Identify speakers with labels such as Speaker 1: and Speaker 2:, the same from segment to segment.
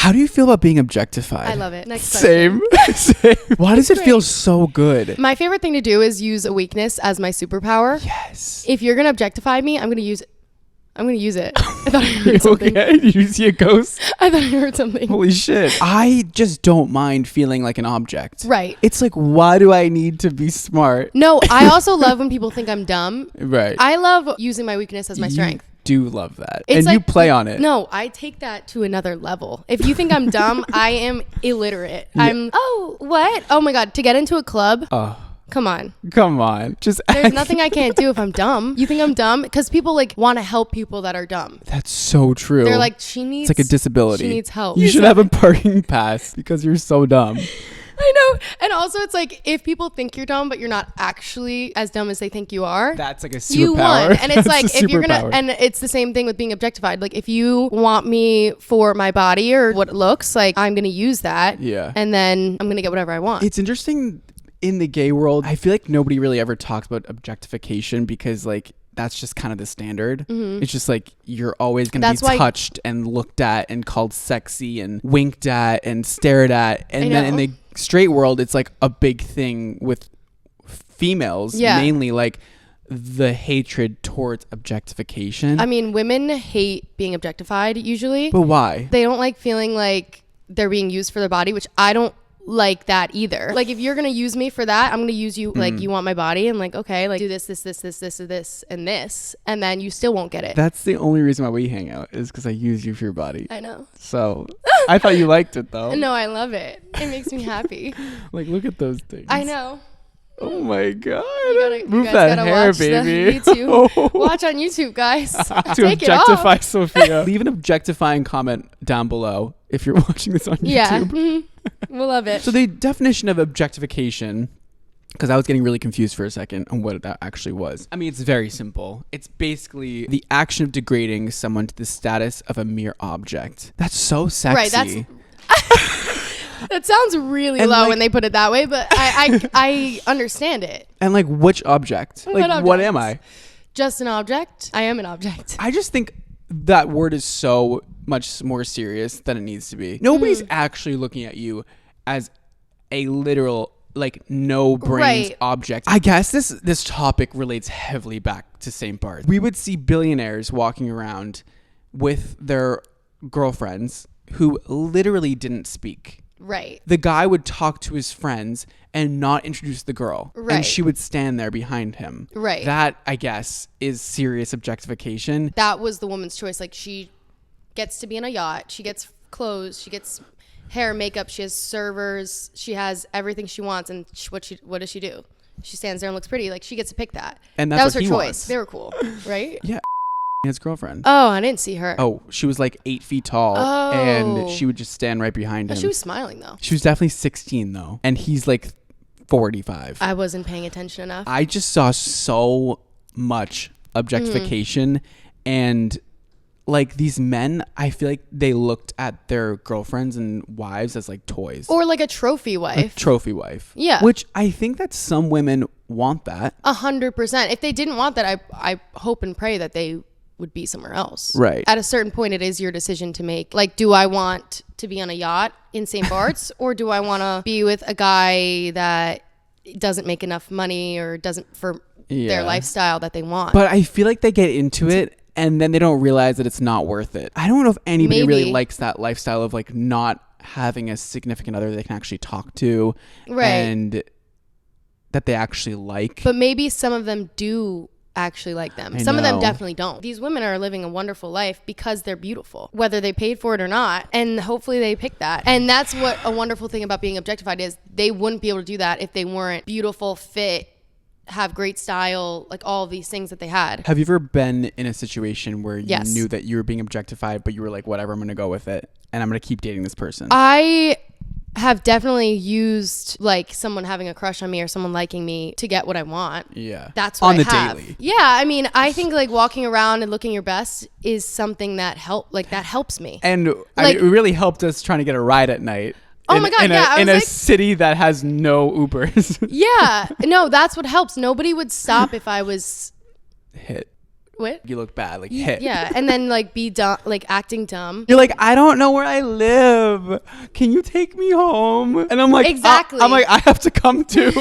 Speaker 1: How do you feel about being objectified?
Speaker 2: I love it. Next
Speaker 1: Same.
Speaker 2: question.
Speaker 1: Why does it feel so good?
Speaker 2: My favorite thing to do is use a weakness as my superpower.
Speaker 1: Yes.
Speaker 2: If you're gonna objectify me, I'm gonna use it. I thought I heard something.
Speaker 1: Okay, did you see a ghost?
Speaker 2: I thought I heard something.
Speaker 1: Holy shit. I just don't mind feeling like an object.
Speaker 2: Right.
Speaker 1: It's like, why do I need to be smart?
Speaker 2: No, I also love when people think I'm dumb.
Speaker 1: Right.
Speaker 2: I love using my weakness as my strength.
Speaker 1: Do love that.
Speaker 2: It's
Speaker 1: and
Speaker 2: like,
Speaker 1: you play on it.
Speaker 2: No, I take that to another level. If you think I'm dumb, I am illiterate.
Speaker 1: Yeah.
Speaker 2: What? Oh my God. To get into a club? Come on.
Speaker 1: Just
Speaker 2: There's nothing I can't do if I'm dumb. You think I'm dumb? Because people like want to help people that are dumb.
Speaker 1: That's so true.
Speaker 2: They're like,
Speaker 1: it's like a disability.
Speaker 2: She needs help.
Speaker 1: You should have a parking pass because you're so dumb.
Speaker 2: I know. And also it's like, if people think you're dumb, but you're not actually as dumb as they think you are.
Speaker 1: That's like a superpower.
Speaker 2: You won. And it's like, if you're
Speaker 1: superpower.
Speaker 2: going to, and it's the same thing with being objectified. Like if you want me for my body or what it looks like, I'm going to use that.
Speaker 1: Yeah.
Speaker 2: And then I'm going to get whatever I want.
Speaker 1: It's interesting in the gay world. I feel like nobody really ever talks about objectification because like, that's just kind of the standard. Mm-hmm. It's just like you're always going to be touched and looked at and called sexy and winked at and stared at. And then in the straight world, it's like a big thing with females, mainly like the hatred towards objectification.
Speaker 2: I mean, women hate being objectified usually.
Speaker 1: But why?
Speaker 2: They don't like feeling like they're being used for their body, which I don't like that either. Like if you're gonna use me for that, I'm gonna use you like you want my body and like okay, like do this and this, and then you still won't get it.
Speaker 1: That's the only reason why we hang out is because I use you for your body.
Speaker 2: I know.
Speaker 1: So I thought you liked it though.
Speaker 2: No, I love it. It makes me happy.
Speaker 1: Like look at those things.
Speaker 2: I know.
Speaker 1: Oh my God.
Speaker 2: Move that hair, baby. Watch on YouTube, guys.
Speaker 1: To
Speaker 2: Take
Speaker 1: objectify
Speaker 2: it off.
Speaker 1: Sophia. Leave an objectifying comment down below if you're watching this on YouTube.
Speaker 2: Yeah. Mm-hmm. We'll love it.
Speaker 1: So the definition of objectification, because I was getting really confused for a second on what that actually was. I mean, it's very simple. It's basically the action of degrading someone to the status of a mere object. That's so sexy.
Speaker 2: Right. That sounds really low
Speaker 1: like,
Speaker 2: when they put it that way, but I understand it.
Speaker 1: And like, which object? What am I?
Speaker 2: Just an object? I am an object.
Speaker 1: I just think that word is so much more serious than it needs to be. Nobody's actually looking at you as a literal, like, no brains object. I guess this topic relates heavily back to St. Barth. We would see billionaires walking around with their girlfriends who literally didn't speak.
Speaker 2: Right.
Speaker 1: The guy would talk to his friends and not introduce the girl.
Speaker 2: Right.
Speaker 1: And she would stand there behind him.
Speaker 2: Right.
Speaker 1: That, I guess, is serious objectification.
Speaker 2: That was the woman's choice. Like, she gets to be in a yacht. She gets clothes. She gets hair, makeup. She has servers. She has everything she wants. And what does she do? She stands there and looks pretty. Like, she gets to pick that.
Speaker 1: And that's
Speaker 2: that was
Speaker 1: what
Speaker 2: her
Speaker 1: he
Speaker 2: choice.
Speaker 1: wants.
Speaker 2: They were cool, right?
Speaker 1: Yeah. His girlfriend.
Speaker 2: Oh, I didn't see her.
Speaker 1: Oh, she was like 8 feet tall, and she would just stand right behind him.
Speaker 2: She was smiling though.
Speaker 1: She was definitely 16 though, and he's like 45.
Speaker 2: I wasn't paying attention enough.
Speaker 1: I just saw so much objectification, and like these men, I feel like they looked at their girlfriends and wives as like toys.
Speaker 2: Or like a trophy wife.
Speaker 1: A trophy wife.
Speaker 2: Yeah.
Speaker 1: Which I think that some women want that.
Speaker 2: 100%. If they didn't want that, I hope and pray that they would be somewhere else.
Speaker 1: Right.
Speaker 2: At a certain point, it is your decision to make. Like, do I want to be on a yacht in St. Bart's or do I want to be with a guy that doesn't make enough money or doesn't for their lifestyle that they want?
Speaker 1: But I feel like they get into it and then they don't realize that it's not worth it. I don't know if anybody really likes that lifestyle of like not having a significant other they can actually talk to.
Speaker 2: Right.
Speaker 1: And that they actually like.
Speaker 2: But maybe some of them do actually like them. Some of them definitely don't. These women are living a wonderful life because they're beautiful, whether they paid for it or not. And hopefully they pick that. And that's what a wonderful thing about being objectified is. They wouldn't be able to do that if they weren't beautiful, fit, have great style, like all of these things that they had.
Speaker 1: Have you ever been in a situation where you knew that you were being objectified, but you were like, whatever, I'm going to go with it and I'm going to keep dating this person?
Speaker 2: I have definitely used like someone having a crush on me or someone liking me to get what I want.
Speaker 1: Yeah.
Speaker 2: That's what
Speaker 1: on
Speaker 2: I
Speaker 1: the
Speaker 2: have.
Speaker 1: daily.
Speaker 2: Yeah. I mean, I think like walking around and looking your best is something that helps me.
Speaker 1: And
Speaker 2: like,
Speaker 1: I mean, it really helped us trying to get a ride at night.
Speaker 2: Oh my God,
Speaker 1: in a city that has no Ubers.
Speaker 2: Yeah. No, that's what helps. Nobody would stop if I was
Speaker 1: hit.
Speaker 2: What?
Speaker 1: You look bad, like hit.
Speaker 2: Yeah, and then like be dumb, like acting dumb.
Speaker 1: You're like, I don't know where I live. Can you take me home? And I'm like,
Speaker 2: exactly.
Speaker 1: I'm like, I have to come too.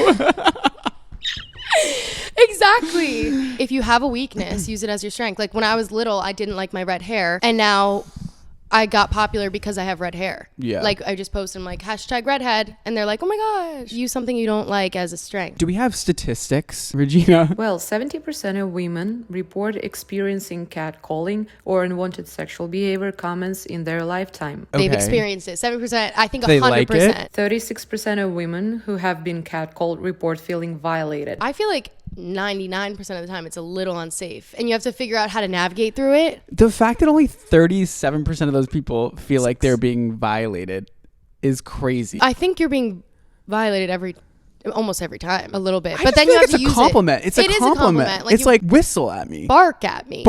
Speaker 2: Exactly. If you have a weakness, use it as your strength. Like when I was little, I didn't like my red hair, and now I got popular because I have red hair.
Speaker 1: Yeah.
Speaker 2: Like I just posted, I'm like, #redhead. And they're like, oh my gosh, use something you don't like as a strength.
Speaker 1: Do we have statistics, Regina?
Speaker 3: Well, 70% of women report experiencing catcalling or unwanted sexual behavior comments in their lifetime.
Speaker 2: They've experienced it. 70%, I think 100%.
Speaker 1: They like it?
Speaker 3: 36% of women who have been catcalled report feeling violated.
Speaker 2: I feel like 99% of the time it's a little unsafe, and you have to figure out how to navigate through it.
Speaker 1: The fact that only 37% of those people feel like they're being violated is crazy.
Speaker 2: I think you're being violated almost every time, a little bit.
Speaker 1: I
Speaker 2: But then
Speaker 1: feel
Speaker 2: you
Speaker 1: like
Speaker 2: have to use
Speaker 1: it. It's a compliment.
Speaker 2: it.
Speaker 1: It's a compliment.
Speaker 2: Like
Speaker 1: it's like whistle at me.
Speaker 2: Bark at me.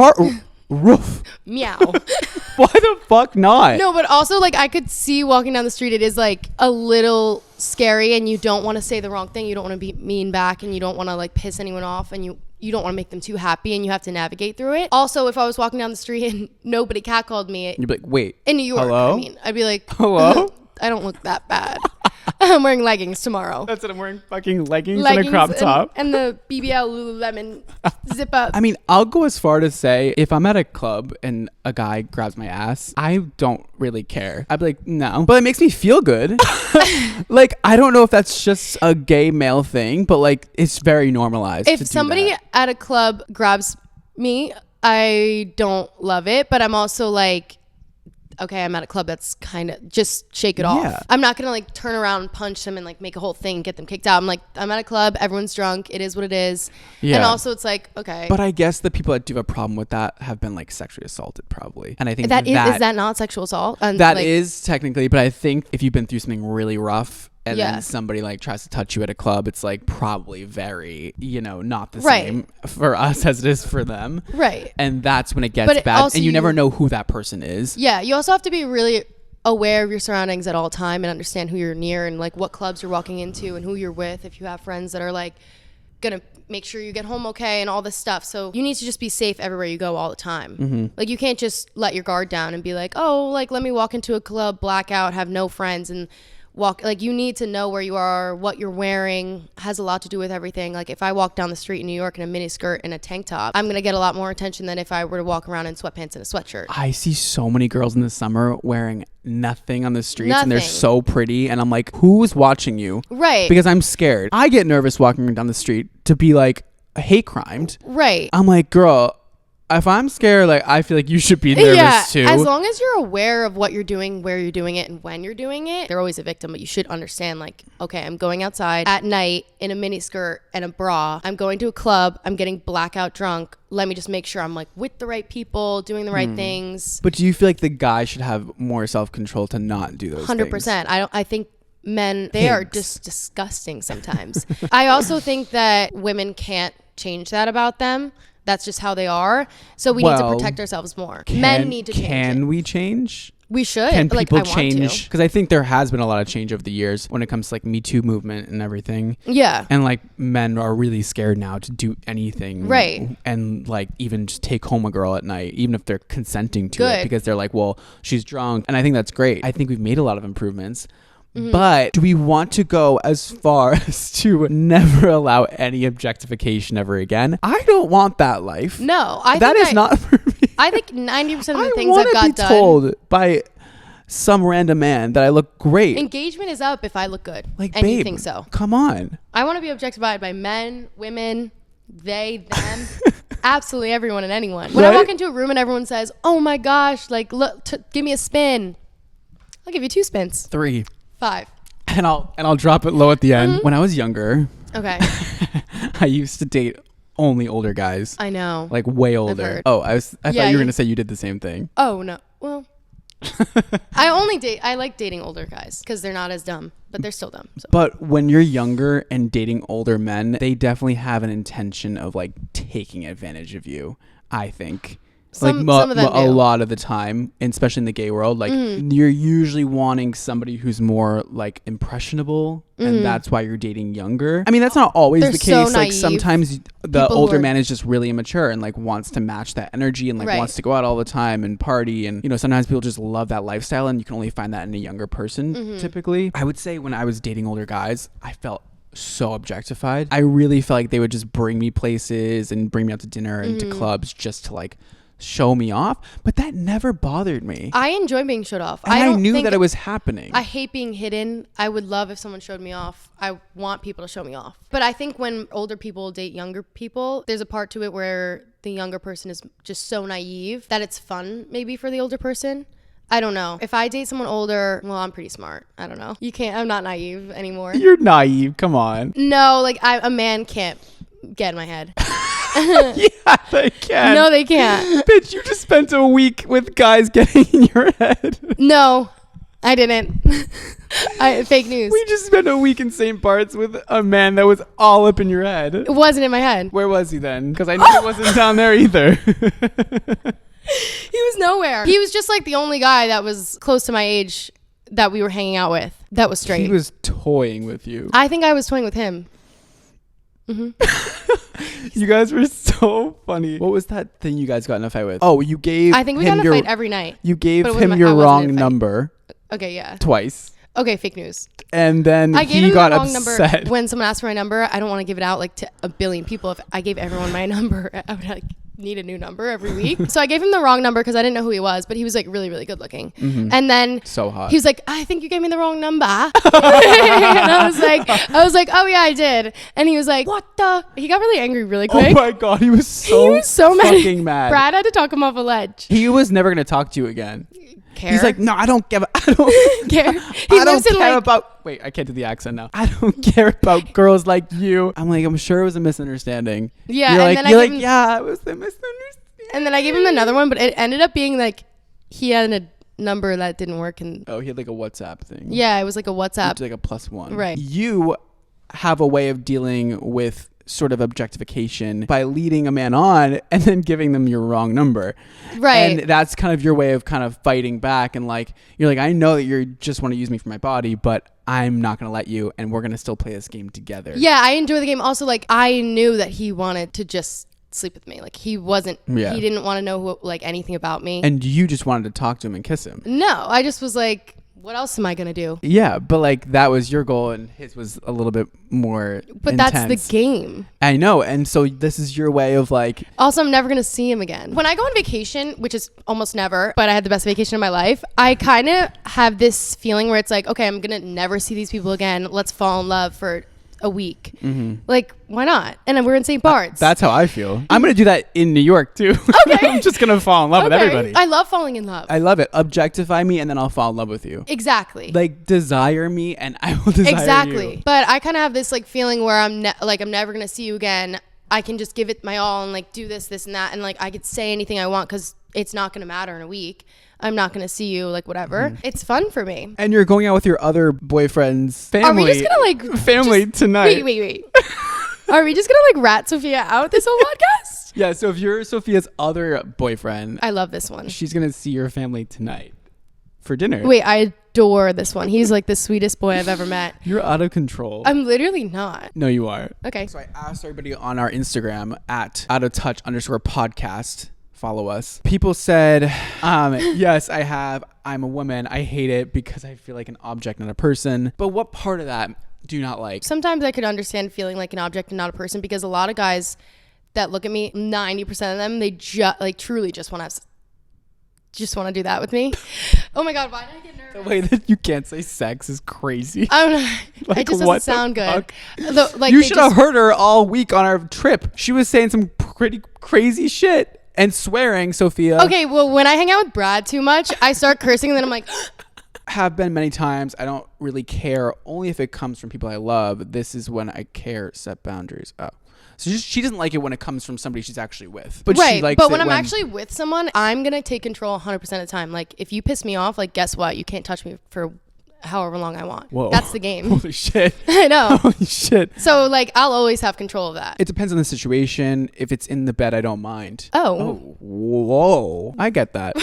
Speaker 1: Roof.
Speaker 2: Meow.
Speaker 1: Why the fuck not?
Speaker 2: No, but also like I could see walking down the street, it is like a little scary, and you don't want to say the wrong thing. You don't want to be mean back, and you don't want to like piss anyone off, and you don't want to make them too happy, and you have to navigate through it. Also, if I was walking down the street and nobody catcalled me,
Speaker 1: You'd be like, wait.
Speaker 2: In New York,
Speaker 1: hello?
Speaker 2: I mean, I'd be like,
Speaker 1: hello?
Speaker 2: I don't look that bad. I'm wearing leggings tomorrow.
Speaker 1: That's what I'm wearing, fucking leggings and a crop top.
Speaker 2: And the BBL Lululemon zip up.
Speaker 1: I mean, I'll go as far to say if I'm at a club and a guy grabs my ass, I don't really care. I'd be like, no. But it makes me feel good. Like, I don't know if that's just a gay male thing, but like, it's very normalized.
Speaker 2: If somebody at a club grabs me, I don't love it, but I'm also like, okay, I'm at a club, that's kind of, just shake it off. I'm not gonna like turn around and punch them and like make a whole thing, get them kicked out. I'm like, I'm at a club, everyone's drunk, it is what it is. Yeah. And also it's like, okay.
Speaker 1: But I guess the people that do have a problem with that have been like sexually assaulted probably. And I think
Speaker 2: is that not sexual assault?
Speaker 1: And that like, is technically, but I think if you've been through something really rough and then somebody like tries to touch you at a club, it's like probably very, not the same for us as it is for them.
Speaker 2: Right.
Speaker 1: And that's when it gets bad. Also, and you never know who that person is.
Speaker 2: Yeah. You also have to be really aware of your surroundings at all time and understand who you're near and like what clubs you're walking into and who you're with. If you have friends that are like gonna make sure you get home okay and all this stuff. So you need to just be safe everywhere you go all the time. Mm-hmm. Like you can't just let your guard down and be like, oh, like let me walk into a club, blackout, have no friends and walk. Like you need to know where you are, what you're wearing has a lot to do with everything. Like if I walk down the street in New York in a mini skirt and a tank top, I'm gonna get a lot more attention than if I were to walk around in sweatpants and a sweatshirt. I
Speaker 1: see so many girls in the summer wearing nothing on the streets and they're so pretty, and I'm like, who's watching you?
Speaker 2: Right.
Speaker 1: Because I'm scared. I get nervous walking down the street to be like hate crimed.
Speaker 2: Right.
Speaker 1: I'm like, girl, if I'm scared, like I feel like you should be nervous too.
Speaker 2: As long as you're aware of what you're doing, where you're doing it, and when you're doing it, they're always a victim, but you should understand like, okay, I'm going outside at night in a mini skirt and a bra. I'm going to a club. I'm getting blackout drunk. Let me just make sure I'm like with the right people, doing the right things.
Speaker 1: But do you feel like the guy should have more self-control to not do those
Speaker 2: 100%.
Speaker 1: things?
Speaker 2: I think men, they are just disgusting sometimes. I also think that women can't change that about them. That's just how they are. So we need to protect ourselves more. Men need to change.
Speaker 1: Can we change?
Speaker 2: We should.
Speaker 1: Can people change? Because I think there has been a lot of change over the years when it comes to like Me Too movement and everything.
Speaker 2: Yeah.
Speaker 1: And like men are really scared now to do anything.
Speaker 2: Right.
Speaker 1: And like even just take home a girl at night, even if they're consenting to it, because they're like, well, she's drunk. And I think that's great. I think we've made a lot of improvements. Mm-hmm. But do we want to go as far as to never allow any objectification ever again? I don't want that life.
Speaker 2: No,
Speaker 1: that is not for me.
Speaker 2: I think 90% of the things I've got done. I want to be
Speaker 1: told by some random man that I look great.
Speaker 2: Engagement is up if I look good.
Speaker 1: Like,
Speaker 2: and
Speaker 1: babe,
Speaker 2: you think so.
Speaker 1: Come on.
Speaker 2: I want to be objectified by men, women, they, them. Absolutely everyone and anyone. When I walk into a room and everyone says, oh my gosh, like, look, give me a spin. I'll give you 2 spins.
Speaker 1: 3.
Speaker 2: 5.
Speaker 1: And I'll drop it low at the end. When I was younger,
Speaker 2: okay,
Speaker 1: I used to date only older guys.
Speaker 2: I know.
Speaker 1: Like way older. Oh, I thought you were gonna say you did the same thing.
Speaker 2: Oh no. Well, I like dating older guys because they're not as dumb, but they're still dumb. So.
Speaker 1: But when you're younger and dating older men, they definitely have an intention of like taking advantage of you, I think.
Speaker 2: Some of them do.
Speaker 1: A lot of the time, and especially in the gay world, like you're usually wanting somebody who's more like impressionable, and that's why you're dating younger. I mean, that's not always the case. Like sometimes the older man is just really immature and like wants to match that energy and like wants to go out all the time and party, and you know, sometimes people just love that lifestyle, and you can only find that in a younger person typically. I would say when I was dating older guys, I felt so objectified. I really felt like they would just bring me places and bring me out to dinner and to clubs just to like show me off, but that never bothered me.
Speaker 2: I enjoy being showed off.
Speaker 1: And I knew that it was happening.
Speaker 2: I hate being hidden. I would love if someone showed me off. I want people to show me off. But I think when older people date younger people, there's a part to it where the younger person is just so naive that it's fun maybe for the older person. I don't know. If I date someone older, well, I'm pretty smart. I don't know. I'm not naive anymore.
Speaker 1: You're naive. Come on.
Speaker 2: No, like a man can't get in my head.
Speaker 1: Yeah, they can.
Speaker 2: No, they can't.
Speaker 1: Bitch, you just spent a week with guys getting in your head.
Speaker 2: No, I didn't. Fake news.
Speaker 1: We just spent a week in St. Bart's with a man that was all up in your head.
Speaker 2: It wasn't in my head.
Speaker 1: Where was he then? Because I know he wasn't down there either.
Speaker 2: He was nowhere. He was just like the only guy that was close to my age that we were hanging out with that was straight.
Speaker 1: He was toying with you.
Speaker 2: I think I was toying with him.
Speaker 1: You guys were so funny. What was that thing you guys got in a fight with? Oh, you gave
Speaker 2: I think we got in a fight every night.
Speaker 1: You gave him your wrong number.
Speaker 2: Okay, yeah.
Speaker 1: Twice.
Speaker 2: Okay, fake news.
Speaker 1: And then he got upset.
Speaker 2: Number. When someone asked for my number, I don't want to give it out like to a billion people. If I gave everyone my number, I would like need a new number every week. So I gave him the wrong number because I didn't know who he was, but he was like really, really good looking. And then
Speaker 1: so hot.
Speaker 2: He was like, I think you gave me the wrong number. And I was like, oh yeah, I did. And he was like, what the? He got really angry really quick.
Speaker 1: Oh my God, he was so fucking mad.
Speaker 2: Brad had to talk him off a ledge.
Speaker 1: He was never going to talk to you again.
Speaker 2: Care.
Speaker 1: He's like, no, I don't care.
Speaker 2: Care.
Speaker 1: I don't care about. Wait, I can't do the accent now. I don't care about girls like you. I'm like, I'm sure it was a misunderstanding.
Speaker 2: Yeah,
Speaker 1: you're like, yeah, it was a misunderstanding.
Speaker 2: And then I gave him another one, but it ended up being like he had a number that didn't work. And
Speaker 1: oh, he had like a WhatsApp thing.
Speaker 2: Yeah, it was like a WhatsApp.
Speaker 1: It's like a +1.
Speaker 2: Right.
Speaker 1: You have a way of dealing with sort of objectification by leading a man on and then giving them your wrong number.
Speaker 2: Right.
Speaker 1: And that's kind of your way of kind of fighting back. And like, you're like, I know that you just want to use me for my body, but I'm not going to let you, and we're going to still play this game together.
Speaker 2: Yeah, I enjoy the game. Also, like, I knew that he wanted to just sleep with me. Like, he didn't want to know anything about me.
Speaker 1: And you just wanted to talk to him and kiss him.
Speaker 2: No, I just was like, what else am I going to do?
Speaker 1: Yeah, but like that was your goal and his was a little bit more
Speaker 2: But
Speaker 1: intense.
Speaker 2: That's the game.
Speaker 1: I know. And so this is your way of like...
Speaker 2: Also, I'm never going to see him again. When I go on vacation, which is almost never, but I had the best vacation of my life, I kind of have this feeling where it's like, okay, I'm going to never see these people again. Let's fall in love for a week. Like, why not? And we're in St. Bart's.
Speaker 1: That's how I feel. I'm going to do that in New York too. Okay. I'm just going to fall in love with everybody.
Speaker 2: I love falling in love.
Speaker 1: I love it. Objectify me and then I'll fall in love with you.
Speaker 2: Exactly.
Speaker 1: Like, desire me and I will desire you.
Speaker 2: But I kind of have this like feeling where I'm never going to see you again. I can just give it my all and like do this and that. And like, I could say anything I want because it's not going to matter in a week. I'm not going to see you, like, whatever. It's fun for me.
Speaker 1: And you're going out with your other boyfriend's family.
Speaker 2: Are we just going to, like...
Speaker 1: Family tonight.
Speaker 2: Wait. Are we just going to, like, rat Sophia out this whole podcast?
Speaker 1: Yeah, so if you're Sophia's other boyfriend...
Speaker 2: I love this one.
Speaker 1: She's going to see your family tonight for dinner.
Speaker 2: Wait, I adore this one. He's, like, the sweetest boy I've ever met.
Speaker 1: You're out of control.
Speaker 2: I'm literally not.
Speaker 1: No, you are.
Speaker 2: Okay.
Speaker 1: So I asked everybody on our Instagram at outoftouch_podcast... follow us. People said, yes, I have. I'm a woman. I hate it because I feel like an object, not a person. But what part of that do you not like?
Speaker 2: Sometimes I could understand feeling like an object and not a person because a lot of guys that look at me, 90% of them, they truly just want to do that with me. Oh my God, why did I get nervous?
Speaker 1: The way that you can't say sex is crazy.
Speaker 2: I don't know. It just doesn't sound good.
Speaker 1: You should have heard her all week on our trip. She was saying some pretty crazy shit. And swearing, Sophia.
Speaker 2: Okay, well, when I hang out with Brad too much, I start cursing and then I'm like...
Speaker 1: Have been many times. I don't really care. Only if it comes from people I love. This is when I care. Set boundaries. Oh. So she doesn't like it when it comes from somebody she's actually with. But
Speaker 2: right,
Speaker 1: she likes
Speaker 2: but when I'm actually with someone, I'm going to take control 100% of the time. Like, if you piss me off, like, guess what? You can't touch me for however long I want.
Speaker 1: Whoa.
Speaker 2: That's the game.
Speaker 1: Holy shit.
Speaker 2: I know.
Speaker 1: Holy shit.
Speaker 2: So like I'll always have control of that.
Speaker 1: It depends on the situation. If it's in the bed, I don't mind.
Speaker 2: Oh.
Speaker 1: Whoa. I get that.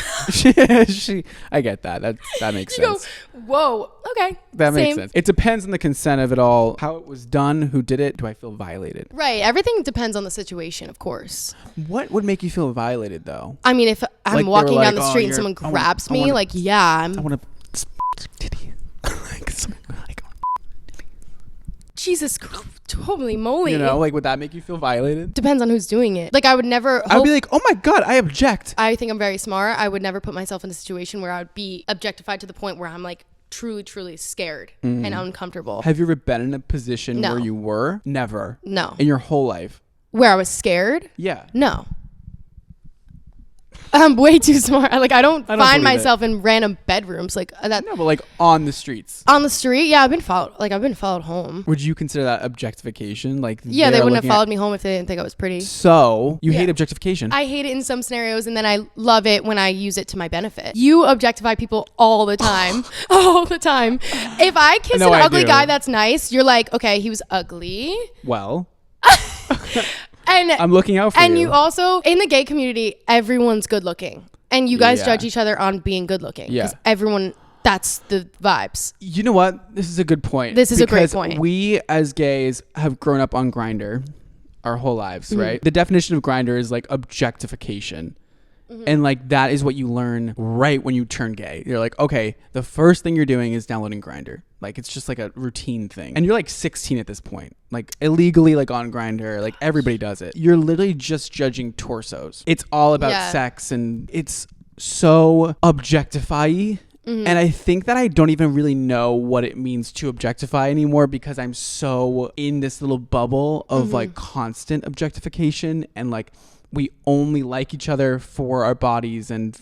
Speaker 1: I get that. That makes sense.
Speaker 2: Go, whoa. Okay.
Speaker 1: That
Speaker 2: Same.
Speaker 1: makes sense. It depends on the consent of it all, how it was done, who did it. Do I feel violated?
Speaker 2: Right. Everything depends on the situation, of course.
Speaker 1: What would make you feel violated, though?
Speaker 2: I mean, if I'm
Speaker 1: Like,
Speaker 2: walking
Speaker 1: like,
Speaker 2: down the street and someone grabs me, like, yeah,
Speaker 1: I want to titty.
Speaker 2: Jesus Christ, holy moly.
Speaker 1: You know, like, would that make you feel violated?
Speaker 2: Depends on who's doing it. Like, I would never.
Speaker 1: I would be like, oh my God, I object.
Speaker 2: I think I'm very smart. I would never put myself in a situation where I would be objectified to the point where I'm like truly scared and uncomfortable.
Speaker 1: Have you ever been in a position
Speaker 2: No.
Speaker 1: where you were? Never.
Speaker 2: No.
Speaker 1: In your whole life?
Speaker 2: Where I was scared?
Speaker 1: Yeah.
Speaker 2: No. I'm way too smart. Like, I don't find
Speaker 1: believe
Speaker 2: myself in random bedrooms like that.
Speaker 1: No, but like on the streets.
Speaker 2: On the street, yeah, I've been followed home.
Speaker 1: Would you consider that objectification? Like,
Speaker 2: Yeah, they wouldn't have followed me home if they didn't think I was pretty.
Speaker 1: So you
Speaker 2: Yeah.
Speaker 1: hate objectification?
Speaker 2: I hate it in some scenarios, and then I love it when I use it to my benefit. You objectify people all the time. All the time. If I kiss
Speaker 1: No,
Speaker 2: an
Speaker 1: I
Speaker 2: ugly
Speaker 1: do.
Speaker 2: guy that's nice, you're like, okay, he was ugly.
Speaker 1: Well,
Speaker 2: And
Speaker 1: I'm looking out for you.
Speaker 2: And you also, in the gay community, everyone's good looking. And you guys
Speaker 1: Yeah.
Speaker 2: judge each other on being good looking.
Speaker 1: Yeah.
Speaker 2: Because everyone, that's the vibes.
Speaker 1: You know what? This is a good point.
Speaker 2: This is a great
Speaker 1: Because
Speaker 2: point.
Speaker 1: we as gays have grown up on Grindr our whole lives,
Speaker 2: Mm-hmm.
Speaker 1: right? The definition of Grindr is like objectification.
Speaker 2: Mm-hmm.
Speaker 1: And like that is what you learn right when you turn gay. You're like, okay, the first thing you're doing is downloading Grindr. Like it's just like a routine thing. And you're like 16 at this point. Like illegally like on Grindr, like everybody does it. You're literally just judging torsos. It's all about
Speaker 2: Yeah.
Speaker 1: sex and it's so objectify-y.
Speaker 2: Mm-hmm.
Speaker 1: And I think that I don't even really know what it means to objectify anymore because I'm so in this little bubble of
Speaker 2: Mm-hmm.
Speaker 1: like constant objectification and like we only like each other for our bodies and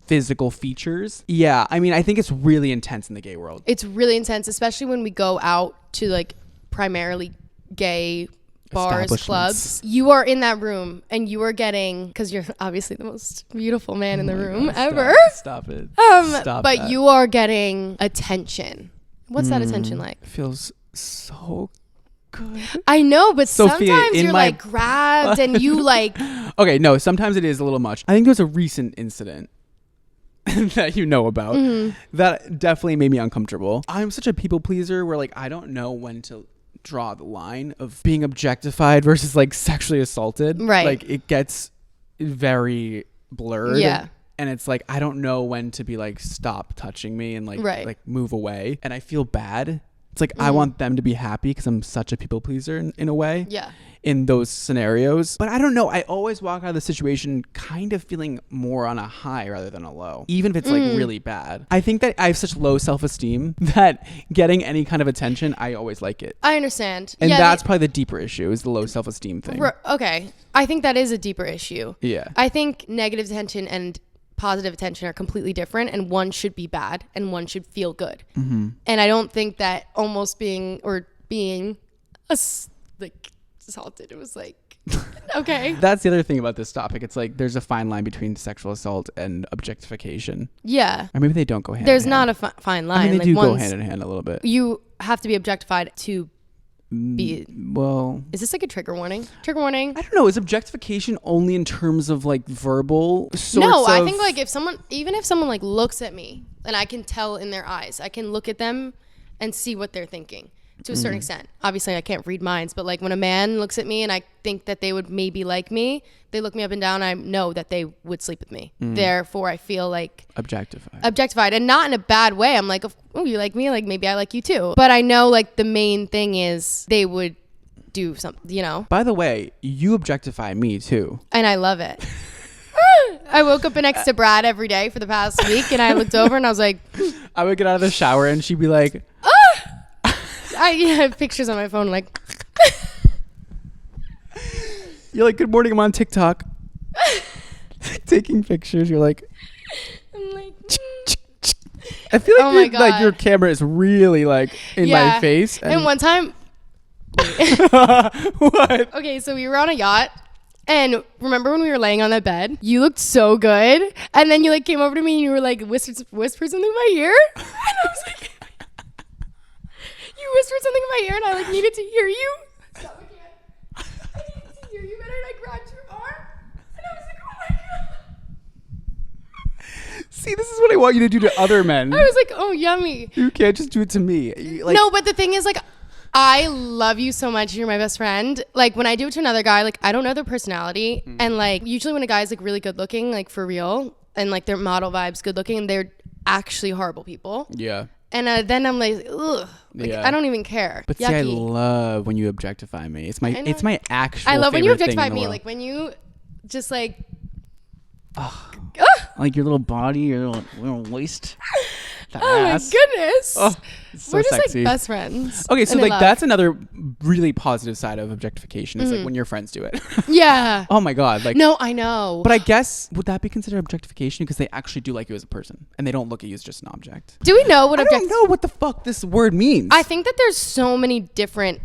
Speaker 1: physical features. Yeah, I mean, I think it's really intense in the gay world.
Speaker 2: It's really intense, especially when we go out to like primarily gay bars, clubs. You are in that room and you are getting, because you're obviously the most beautiful man in the room ever.
Speaker 1: Stop it.
Speaker 2: But
Speaker 1: that.
Speaker 2: you are getting attention. What's that attention like?
Speaker 1: Feels so good.
Speaker 2: I know, but
Speaker 1: Sophia,
Speaker 2: sometimes
Speaker 1: in
Speaker 2: you're
Speaker 1: my-
Speaker 2: like grabbed and you like,
Speaker 1: Okay, no, sometimes it is a little much. I think there's a recent incident that you know about that definitely made me uncomfortable. I'm such a people pleaser where like I don't know when to draw the line of being objectified versus like sexually assaulted.
Speaker 2: Right.
Speaker 1: Like it gets very blurred.
Speaker 2: Yeah.
Speaker 1: And it's like I don't know when to be like stop touching me and like
Speaker 2: Right.
Speaker 1: like move away. And I feel bad. It's like I want them to be happy because I'm such a people pleaser in a way.
Speaker 2: yeah.
Speaker 1: In those scenarios. But I don't know. I always walk out of the situation kind of feeling more on a high rather than a low, even if it's like really bad. I think that I have such low self-esteem that getting any kind of attention, I always like it.
Speaker 2: I understand.
Speaker 1: And
Speaker 2: yeah,
Speaker 1: that's probably the deeper issue is the low self-esteem thing.
Speaker 2: okay. I think that is a deeper issue.
Speaker 1: Yeah.
Speaker 2: I think negative attention and positive attention are completely different, and one should be bad and one should feel good. Mm-hmm. And I don't think that almost being like assaulted, it was like, okay.
Speaker 1: That's the other thing about this topic. It's like there's a fine line between sexual assault and objectification.
Speaker 2: Yeah.
Speaker 1: Or maybe they don't go hand
Speaker 2: There's
Speaker 1: in hand.
Speaker 2: not a fine line.
Speaker 1: I mean, they
Speaker 2: like
Speaker 1: do go
Speaker 2: one's-
Speaker 1: hand in hand a little bit.
Speaker 2: You have to be objectified to be.
Speaker 1: Well,
Speaker 2: Is this like a trigger warning? Trigger warning.
Speaker 1: I don't know. Is objectification only in terms of like verbal sorts
Speaker 2: No, I
Speaker 1: of-
Speaker 2: think like even if someone like looks at me and I can tell in their eyes, I can look at them and see what they're thinking to a certain extent. Obviously I can't read minds, but like when a man looks at me and I think that they would maybe like me, they look me up and down, I know that they would sleep with me. Therefore I feel like objectified, and not in a bad way. I'm like, oh, you like me? Like maybe I like you too. But I know like the main thing is they would do something, you know?
Speaker 1: By the way, you objectify me too.
Speaker 2: And I love it. I woke up next to Brad every day for the past week and I looked over and I was like,
Speaker 1: I would get out of the shower and she'd be like,
Speaker 2: I have pictures on my phone like,
Speaker 1: you're like, good morning, I'm on TikTok. Taking pictures. You're like,
Speaker 2: I'm like,
Speaker 1: I feel like,
Speaker 2: Oh my
Speaker 1: like your
Speaker 2: God.
Speaker 1: camera is really like in my face.
Speaker 2: And one time,
Speaker 1: What?
Speaker 2: okay, so we were on a yacht. And remember when we were laying on that bed? You looked so good. And then you like came over to me and you were like whispered something in my ear. And I was like, and I like needed to hear you. Stop, I can't. I needed to hear you better, and I grabbed your arm, and I was like, oh my god.
Speaker 1: See, this is what I want you to do to other men.
Speaker 2: I was like, oh, yummy.
Speaker 1: You can't just do it to me.
Speaker 2: No, but the thing is, like, I love you so much. You're my best friend. Like, when I do it to another guy, like, I don't know their personality. And, like, usually when a guy's, like, really good looking, like, for real, and, like, their model vibes good looking, and they're actually horrible people.
Speaker 1: Yeah.
Speaker 2: And then I'm like, ugh. Like, I don't even care.
Speaker 1: But
Speaker 2: Yucky.
Speaker 1: see, I love when you objectify me. It's my actual
Speaker 2: I love when you
Speaker 1: favorite
Speaker 2: objectify
Speaker 1: thing in the
Speaker 2: me.
Speaker 1: world.
Speaker 2: Like, when you just, like...
Speaker 1: Like your little body, your little waist.
Speaker 2: Oh
Speaker 1: ass.
Speaker 2: my goodness.
Speaker 1: Oh, it's so
Speaker 2: we're just
Speaker 1: sexy.
Speaker 2: like best friends.
Speaker 1: Okay, so
Speaker 2: and
Speaker 1: like that's another really positive side of objectification is like when your friends do it.
Speaker 2: Yeah.
Speaker 1: Oh my god, like
Speaker 2: no, I know.
Speaker 1: But I guess would that be considered objectification because they actually do like you as a person and they don't look at you as just an object?
Speaker 2: Do we know what
Speaker 1: I don't know what the fuck this word means.
Speaker 2: I think that there's so many different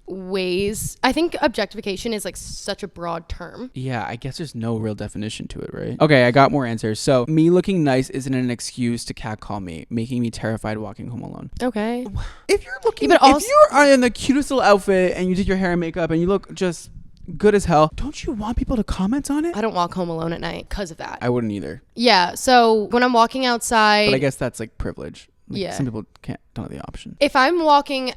Speaker 2: ways. I think objectification is like such a broad term.
Speaker 1: Yeah, I guess there's no real definition to it, right? Okay, I got more answers. So me looking nice isn't an excuse to catcall me, making me terrified walking home alone.
Speaker 2: Okay.
Speaker 1: If you're looking,
Speaker 2: Yeah, but
Speaker 1: if you are in the cutest little outfit and you did your hair and makeup and you look just good as hell, don't you want people to comment on it?
Speaker 2: I don't walk home alone at night because of that.
Speaker 1: I wouldn't either.
Speaker 2: Yeah. So when I'm walking outside,
Speaker 1: but I guess that's like privilege. Like,
Speaker 2: yeah.
Speaker 1: Some people don't have the option.
Speaker 2: If I'm walking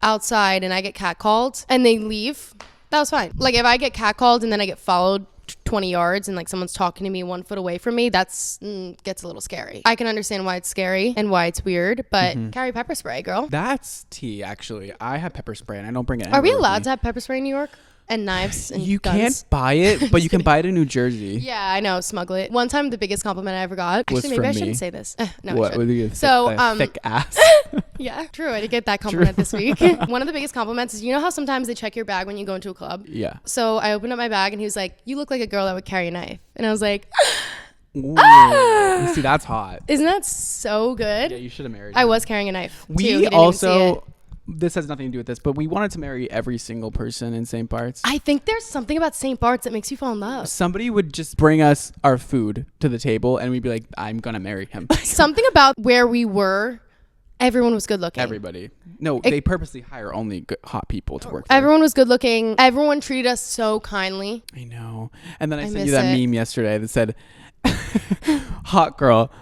Speaker 2: outside and I get catcalled and they leave, that was fine. Like if I get catcalled and then I get followed 20 yards and like someone's talking to me 1 foot away from me, that's gets a little scary. I can understand why it's scary and why it's weird, but carry pepper spray, girl.
Speaker 1: That's tea, actually. I have pepper spray and I don't bring it.
Speaker 2: Are we allowed to have pepper spray in New York? And knives and
Speaker 1: you
Speaker 2: guns?
Speaker 1: Can't buy it, but you can buy it in New Jersey.
Speaker 2: Yeah, I know. Smuggle it. One time, the biggest compliment I ever got. Actually, maybe I shouldn't say this. No,
Speaker 1: what?
Speaker 2: I should.
Speaker 1: Thick ass.
Speaker 2: Yeah, true. I did get that compliment this week. One of the biggest compliments is, you know how sometimes they check your bag when you go into a club?
Speaker 1: Yeah.
Speaker 2: So I opened up my bag and he was like, "You look like a girl that would carry a knife." And I was like,
Speaker 1: Ooh, see, that's hot.
Speaker 2: Isn't that so good?
Speaker 1: Yeah, you should have married him.
Speaker 2: I was carrying a knife.
Speaker 1: We also, this has nothing to do with this, but we wanted to marry every single person in St. Bart's.
Speaker 2: I think there's something about St. Bart's that makes you fall in love.
Speaker 1: Somebody would just bring us our food to the table and we'd be like, I'm going to marry him.
Speaker 2: Something about where we were, everyone was good looking.
Speaker 1: Everybody. No, they purposely hire only good, hot people to work there.
Speaker 2: Everyone was good looking. Everyone treated us so kindly.
Speaker 1: I know. And then I sent you that meme yesterday that said, hot girl.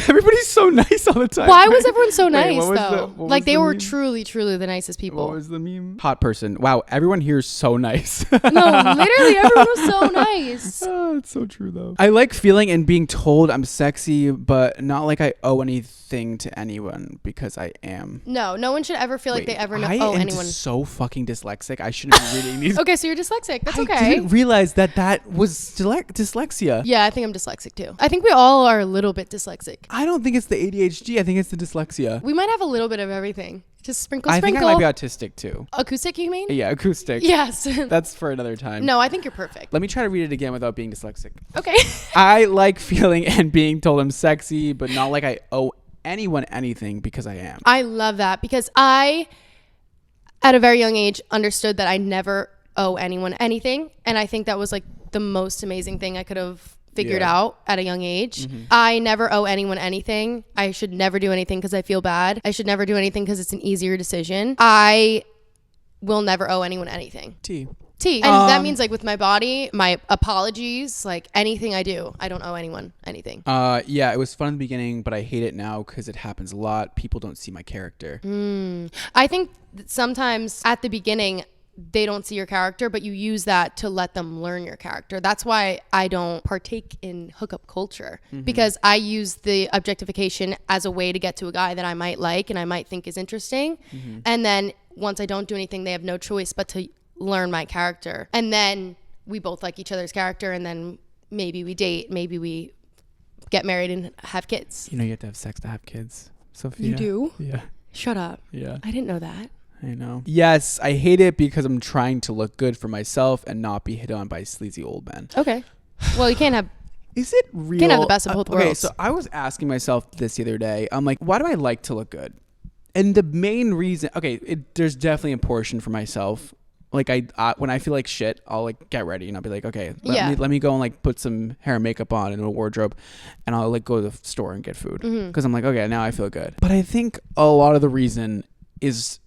Speaker 1: Everybody's so nice all the time.
Speaker 2: Why was everyone so nice though?
Speaker 1: Like
Speaker 2: they were truly the nicest people.
Speaker 1: What was the meme? Hot person. Wow, everyone here is so nice.
Speaker 2: No, literally everyone was so nice.
Speaker 1: Oh, it's so true though. I like feeling and being told I'm sexy, but not like I owe anything to anyone because I am.
Speaker 2: No one should ever feel like they ever owe anyone.
Speaker 1: I am so fucking dyslexic. I shouldn't be reading these.
Speaker 2: Okay, so you're dyslexic. That's okay.
Speaker 1: I didn't realize that was dyslexia.
Speaker 2: Yeah, I think I'm dyslexic too. I think we all are a little bit dyslexic.
Speaker 1: I don't think it's the ADHD. I think it's the dyslexia.
Speaker 2: We might have a little bit of everything. Just sprinkle.
Speaker 1: I think I might be autistic too.
Speaker 2: Acoustic, you mean?
Speaker 1: Yeah, acoustic.
Speaker 2: Yes.
Speaker 1: That's for another time.
Speaker 2: No, I think you're perfect.
Speaker 1: Let me try to read it again without being dyslexic.
Speaker 2: Okay.
Speaker 1: I like feeling and being told I'm sexy, but not like I owe anyone anything because I am.
Speaker 2: I love that because I, at a very young age, understood that I never owe anyone anything. And I think that was like the most amazing thing I could have figured out at a young age. I never owe anyone anything. I should never do anything because I feel bad. I should never do anything because it's an easier decision. I will never owe anyone anything.
Speaker 1: T.
Speaker 2: And that means like with my body, my apologies, like anything I do, I don't owe anyone anything.
Speaker 1: Yeah, it was fun in the beginning, but I hate it now because it happens a lot. People don't see my character.
Speaker 2: I think that sometimes at the beginning, they don't see your character, but you use that to let them learn your character. That's why I don't partake in hookup culture because I use the objectification as a way to get to a guy that I might like and I might think is interesting. And then once I don't do anything, they have no choice but to learn my character. And then we both like each other's character and then maybe we date, maybe we get married and have kids.
Speaker 1: You know you have to have sex to have kids, Sophia.
Speaker 2: You do?
Speaker 1: Yeah.
Speaker 2: Shut up.
Speaker 1: Yeah.
Speaker 2: I didn't know that.
Speaker 1: I know. Yes, I hate it because I'm trying to look good for myself and not be hit on by sleazy old men.
Speaker 2: Okay. Well, you can't have...
Speaker 1: Is it real?
Speaker 2: Can't have the best of both worlds.
Speaker 1: Okay, so I was asking myself this the other day. I'm like, why do I like to look good? And the main reason... Okay, there's definitely a portion for myself. Like, when I feel like shit, I'll like get ready and I'll be like, okay, let me go and like put some hair and makeup on and a wardrobe and I'll like go to the store and get food. Because I'm like, okay, now I feel good. But I think a lot of the reason is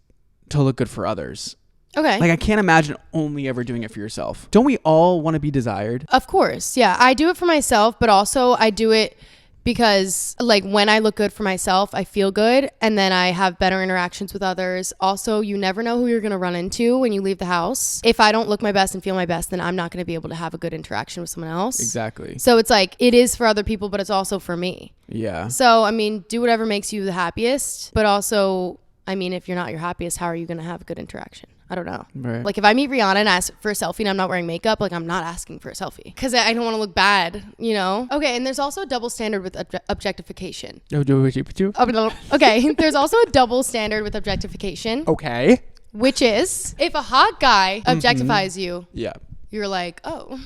Speaker 1: to look good for others.
Speaker 2: Okay.
Speaker 1: Like, I can't imagine only ever doing it for yourself. Don't we all want to be desired?
Speaker 2: Of course. Yeah. I do it for myself, but also I do it because like when I look good for myself, I feel good, and then I have better interactions with others. Also, you never know who you're going to run into when you leave the house. If I don't look my best and feel my best, then I'm not going to be able to have a good interaction with someone else.
Speaker 1: Exactly.
Speaker 2: So it's like, it is for other people, but it's also for me.
Speaker 1: Yeah.
Speaker 2: So, I mean, do whatever makes you the happiest, but also, I mean, if you're not your happiest, how are you going to have a good interaction? I don't know.
Speaker 1: Right.
Speaker 2: Like if I meet Rihanna and ask for a selfie and I'm not wearing makeup, like I'm not asking for a selfie because I don't want to look bad, you know? Okay. And there's also a double standard with objectification. Okay. There's also a double standard with objectification.
Speaker 1: Okay.
Speaker 2: Which is if a hot guy objectifies you.
Speaker 1: Yeah.
Speaker 2: You're like, oh,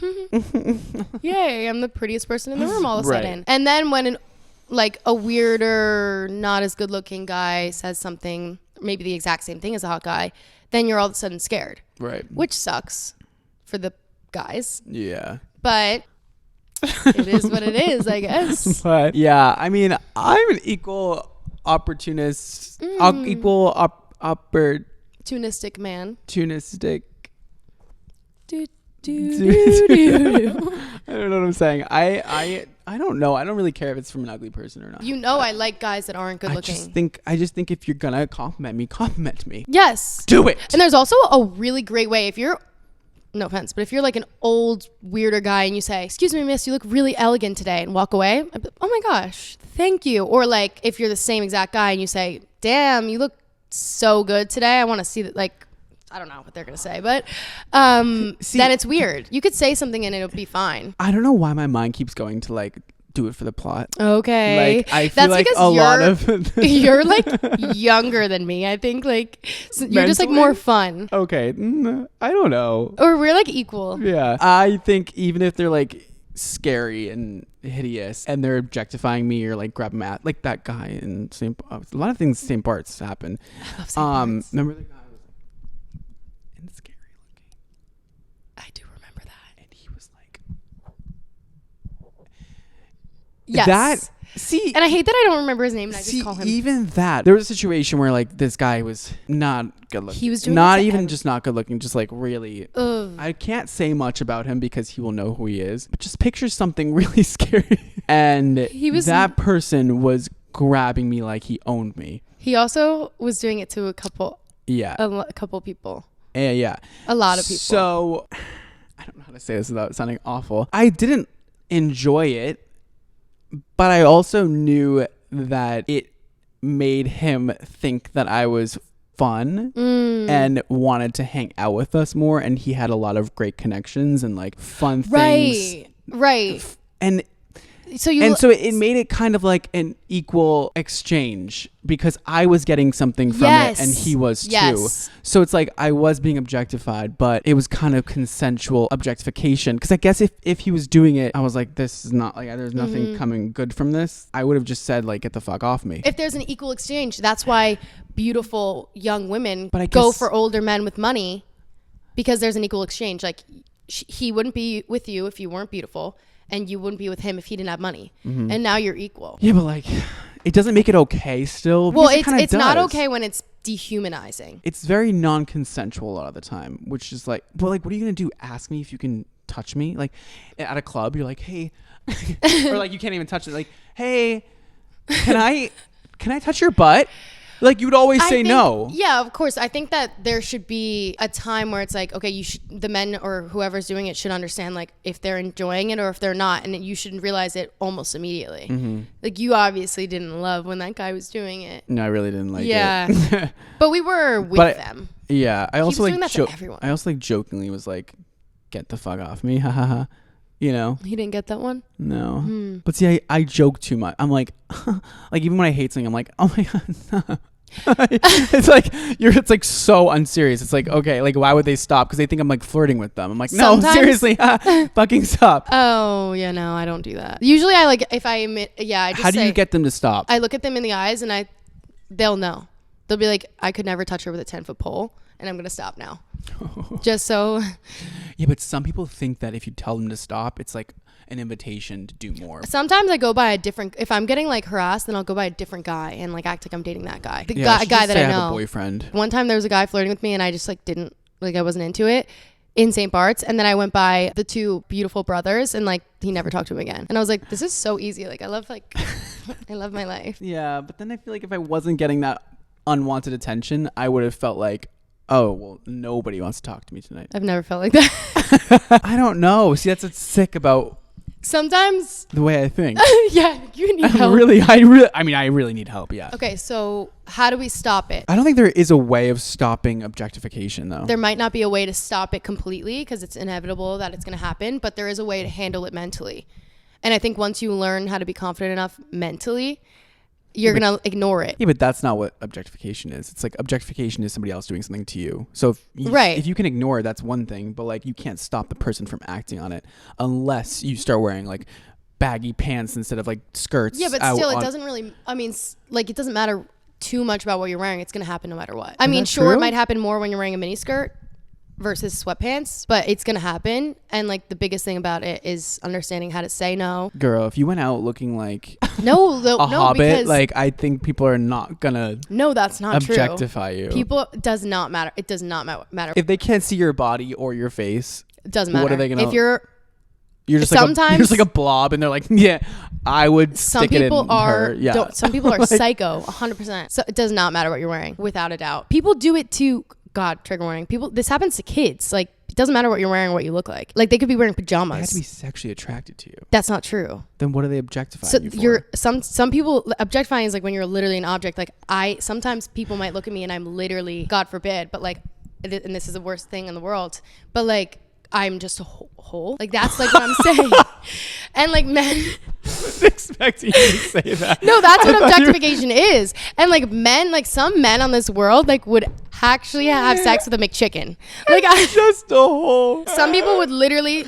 Speaker 2: yay, I'm the prettiest person in the room all of a sudden. And then when a weirder, not as good looking guy says something, maybe the exact same thing as a hot guy, then you're all of a sudden scared.
Speaker 1: Right.
Speaker 2: Which sucks for the guys.
Speaker 1: Yeah.
Speaker 2: But it is what it is, I guess.
Speaker 1: But yeah, I mean, I'm an equal opportunist,
Speaker 2: Tunistic man.
Speaker 1: Tunistic.
Speaker 2: Do.
Speaker 1: I don't know what I'm saying. I don't know. I don't really care if it's from an ugly person or not.
Speaker 2: You know, I like guys that aren't good looking.
Speaker 1: I just think if you're gonna compliment me.
Speaker 2: Yes.
Speaker 1: Do it.
Speaker 2: And there's also a really great way if you're, no offense, but if you're like an old weirder guy and you say, "Excuse me, miss, you look really elegant today," and walk away, I'd be, oh my gosh, thank you. Or like if you're the same exact guy and you say, "Damn, you look so good today. I want to see that," like, I don't know what they're going to say, but then it's weird. You could say something and it'll be fine.
Speaker 1: I don't know why my mind keeps going to like do it for the plot.
Speaker 2: Okay.
Speaker 1: Like I feel like a lot of
Speaker 2: you're like younger than me. I think like you're just like more fun.
Speaker 1: Okay. I don't know.
Speaker 2: Or we're like equal.
Speaker 1: Yeah. I think even if they're like scary and hideous and they're objectifying me or like grab at like that guy in St. A lot of things St. Bart's happen.
Speaker 2: I love St. Bart's.
Speaker 1: Remember the guy was and scary looking.
Speaker 2: I do remember that.
Speaker 1: And he was like
Speaker 2: yes. And I hate that I don't remember his name and I
Speaker 1: just
Speaker 2: call him.
Speaker 1: Even that. There was a situation where like this guy was not good looking.
Speaker 2: He was doing
Speaker 1: not even just not good looking, just like really.
Speaker 2: Ugh.
Speaker 1: I can't say much about him because he will know who he is. But just picture something really scary. And that person was grabbing me like he owned me.
Speaker 2: He also was doing it to a couple.
Speaker 1: Yeah.
Speaker 2: A couple people.
Speaker 1: Yeah.
Speaker 2: A lot of people.
Speaker 1: So I don't know how to say this without sounding awful. I didn't enjoy it. But I also knew that it made him think that I was fun and wanted to hang out with us more. And he had a lot of great connections and like fun things.
Speaker 2: Right.
Speaker 1: And so it made it kind of like an equal exchange because I was getting something from it and he was too. So it's like I was being objectified, but it was kind of consensual objectification. Because I guess if he was doing it, I was like, this is not like there's nothing coming good from this. I would have just said like, get the fuck off me.
Speaker 2: If there's an equal exchange, that's why beautiful young women go for older men with money because there's an equal exchange. Like he wouldn't be with you if you weren't beautiful. And you wouldn't be with him if he didn't have money. And now you're equal.
Speaker 1: Yeah, but like, it doesn't make it okay still.
Speaker 2: Well, it's not okay when it's dehumanizing.
Speaker 1: It's very non-consensual a lot of the time, which is like, well, like, what are you going to do? Ask me if you can touch me? Like, at a club, you're like, hey. Or like, you can't even touch it. Like, hey, can I touch your butt? Like you would always say no.
Speaker 2: Yeah, of course. I think that there should be a time where it's like, okay, the men or whoever's doing it should understand like if they're enjoying it or if they're not, and you should realize it almost immediately. Like you obviously didn't love when that guy was doing it.
Speaker 1: No, I really didn't like it.
Speaker 2: Yeah, but we were with them.
Speaker 1: Yeah, I also
Speaker 2: like everyone.
Speaker 1: I also like jokingly was like, "Get the fuck off me!" Ha ha ha. You know.
Speaker 2: He didn't get that one.
Speaker 1: No, but see, I joke too much. I'm like, like even when I hate something, I'm like, oh my god. No. It's like so unserious. It's like, okay, like why would they stop? Because they think I'm like flirting with them. I'm like, no, seriously, fucking stop.
Speaker 2: Oh yeah, no, I don't do that. Usually I like if I admit, I just
Speaker 1: how do you get them to stop?
Speaker 2: I look at them in the eyes and they'll know. They'll be like, I could never touch her with a 10-foot pole and I'm gonna stop now. Just so.
Speaker 1: Yeah, but some people think that if you tell them to stop, it's like an invitation to do more.
Speaker 2: Sometimes I go by a different, if I'm getting like harassed, then I'll go by a different guy and like act like I'm dating that guy. The guy that I know.
Speaker 1: Have a boyfriend.
Speaker 2: One time there was a guy flirting with me and I just like didn't, like I wasn't into it in St. Bart's. And then I went by the two beautiful brothers and like he never talked to him again. And I was like, this is so easy. Like I love my life.
Speaker 1: Yeah, but then I feel like if I wasn't getting that unwanted attention, I would have felt like, oh, well, nobody wants to talk to me tonight.
Speaker 2: I've never felt like that.
Speaker 1: I don't know. See, that's what's sick about
Speaker 2: sometimes
Speaker 1: the way I think.
Speaker 2: Yeah, you need help.
Speaker 1: I really need help. Yeah.
Speaker 2: Okay, so how do we stop it?
Speaker 1: I don't think there is a way of stopping objectification, though.
Speaker 2: There might not be a way to stop it completely because it's inevitable that it's going to happen, but there is a way to handle it mentally. And I think once you learn how to be confident enough mentally, you're going to ignore it.
Speaker 1: Yeah, but that's not what objectification is. It's like objectification is somebody else doing something to you. So if you can ignore it, that's one thing. But like you can't stop the person from acting on it unless you start wearing like baggy pants instead of like skirts.
Speaker 2: Yeah, but still, it doesn't really, I mean, like it doesn't matter too much about what you're wearing. It's going to happen no matter what. I mean, sure, it might happen more when you're wearing a mini skirt versus sweatpants, but it's gonna happen. And like the biggest thing about it is understanding how to say no.
Speaker 1: Girl, if you went out looking like
Speaker 2: no
Speaker 1: hobbit, like I think people are not gonna
Speaker 2: that's not
Speaker 1: objectify you.
Speaker 2: People does not matter. It does not matter
Speaker 1: if they can't see your body or your face.
Speaker 2: It doesn't matter.
Speaker 1: What are they gonna?
Speaker 2: If you're
Speaker 1: just you're just like a blob, and they're like, yeah, I would. Some people are.
Speaker 2: Yeah. Some people are psycho, 100%. So it does not matter what you're wearing, without a doubt. People do it too. God, trigger warning. This happens to kids. Like, it doesn't matter what you're wearing or what you look like. Like, they could be wearing pajamas.
Speaker 1: They have to be sexually attracted to you.
Speaker 2: That's not true.
Speaker 1: Then what are they objectifying you for?
Speaker 2: Some people, objectifying is like when you're literally an object. Like, sometimes people might look at me and I'm literally, God forbid, but like, and this is the worst thing in the world, but like, I'm just a hole. Like, that's like what I'm saying. And like men...
Speaker 1: I was expecting you to say that.
Speaker 2: No, that's what objectification is. And like men, like some men on this world, like would actually have sex with a McChicken. Like
Speaker 1: just a hole.
Speaker 2: Some people would literally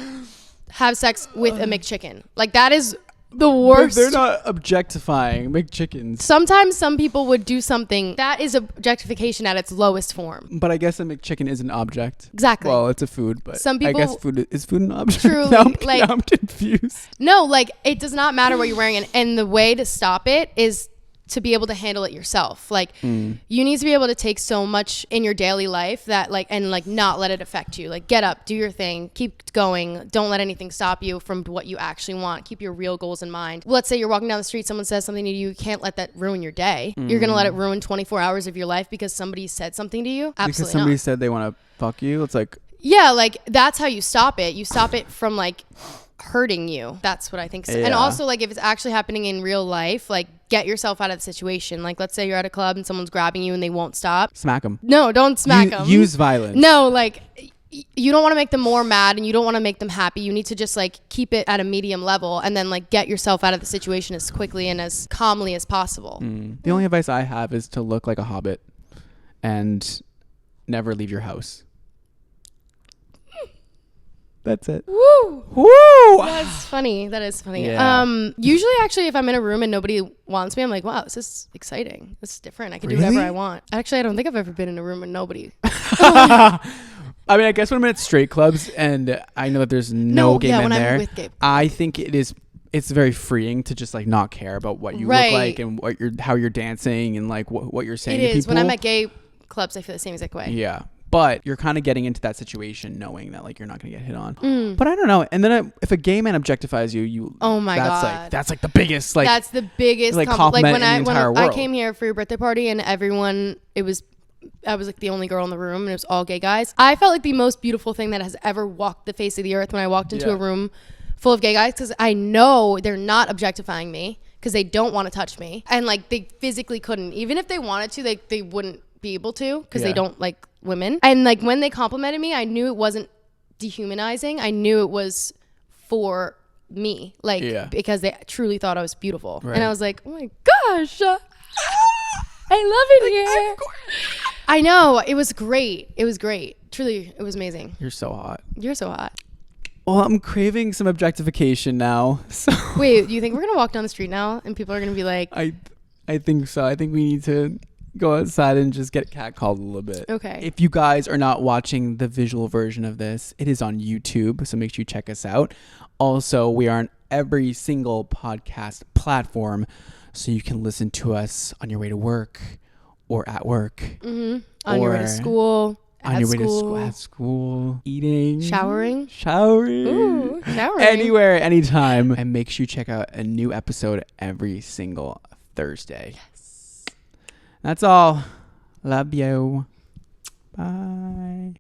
Speaker 2: have sex with a McChicken. Like that is the worst.
Speaker 1: But they're not objectifying McChickens.
Speaker 2: Sometimes some people would do something that is objectification at its lowest form.
Speaker 1: But I guess a McChicken is an object.
Speaker 2: Exactly.
Speaker 1: Well, it's a food, but
Speaker 2: some people,
Speaker 1: I guess food is food an object.
Speaker 2: Truly,
Speaker 1: now I'm confused.
Speaker 2: No, like it does not matter what you're wearing, and the way to stop it is to be able to handle it yourself. Like you need to be able to take so much in your daily life that like, and like not let it affect you. Like get up, do your thing, keep going. Don't let anything stop you from what you actually want. Keep your real goals in mind. Let's say you're walking down the street, someone says something to you. You can't let that ruin your day. You're going to let it ruin 24 hours of your life because somebody said something to you? Absolutely
Speaker 1: because somebody said they want to fuck you? It's like...
Speaker 2: Yeah, like that's how you stop it. You stop it from like hurting you. That's what I think. Yeah. And also like if it's actually happening in real life, like get yourself out of the situation. Like let's say you're at a club and someone's grabbing you and they won't stop.
Speaker 1: Smack them.
Speaker 2: No, don't smack them.
Speaker 1: Use violence.
Speaker 2: No, like you don't want to make them more mad and you don't want to make them happy. You need to just like keep it at a medium level and then like get yourself out of the situation as quickly and as calmly as possible.
Speaker 1: The only advice I have is to look like a hobbit and never leave your house. That's it.
Speaker 2: Woo!
Speaker 1: Woo!
Speaker 2: That's funny. That is funny.
Speaker 1: Yeah.
Speaker 2: Usually, actually, if I'm in a room and nobody wants me, I'm like, wow, this is exciting. This is different. I can do whatever I want. Actually, I don't think I've ever been in a room with nobody.
Speaker 1: I mean, I guess when I'm at straight clubs and I know that there's no gay men there, I think it's very freeing to just like not care about what you look like and how you're dancing and like what you're saying to people. It is.
Speaker 2: When I'm at gay clubs, I feel the same exact way.
Speaker 1: Yeah. But you're kind of getting into that situation knowing that like you're not going to get hit on. But I don't know. And then if a gay man objectifies you,
Speaker 2: oh my God.
Speaker 1: That's like the biggest, like,
Speaker 2: that's the biggest
Speaker 1: compliment
Speaker 2: when
Speaker 1: in the entire world.
Speaker 2: I came here for your birthday party and I was like the only girl in the room and it was all gay guys. I felt like the most beautiful thing that has ever walked the face of the earth when I walked into a room full of gay guys, because I know they're not objectifying me because they don't want to touch me. And like they physically couldn't. Even if they wanted to, they wouldn't be able to because they don't like women. And like when they complimented me, I knew it wasn't dehumanizing. I knew it was for me, like because they truly thought I was beautiful. And I was like, oh my gosh, I love it here. I know, it was great. Truly, it was amazing.
Speaker 1: You're so hot.
Speaker 2: You're so hot.
Speaker 1: Well, I'm craving some objectification now. So
Speaker 2: wait, do you think we're gonna walk down the street now and people are gonna be like,
Speaker 1: I think so. I think we need to go outside and just get catcalled a little bit.
Speaker 2: Okay.
Speaker 1: If you guys are not watching the visual version of this, it is on YouTube, so make sure you check us out. Also, we are on every single podcast platform, so you can listen to us on your way to work or at work.
Speaker 2: Mm-hmm. On your way to school.
Speaker 1: On your way to school, at school, eating,
Speaker 2: showering.
Speaker 1: Ooh,
Speaker 2: showering.
Speaker 1: Anywhere, anytime. And make sure you check out a new episode every single Thursday. Yes. That's all. Love you. Bye.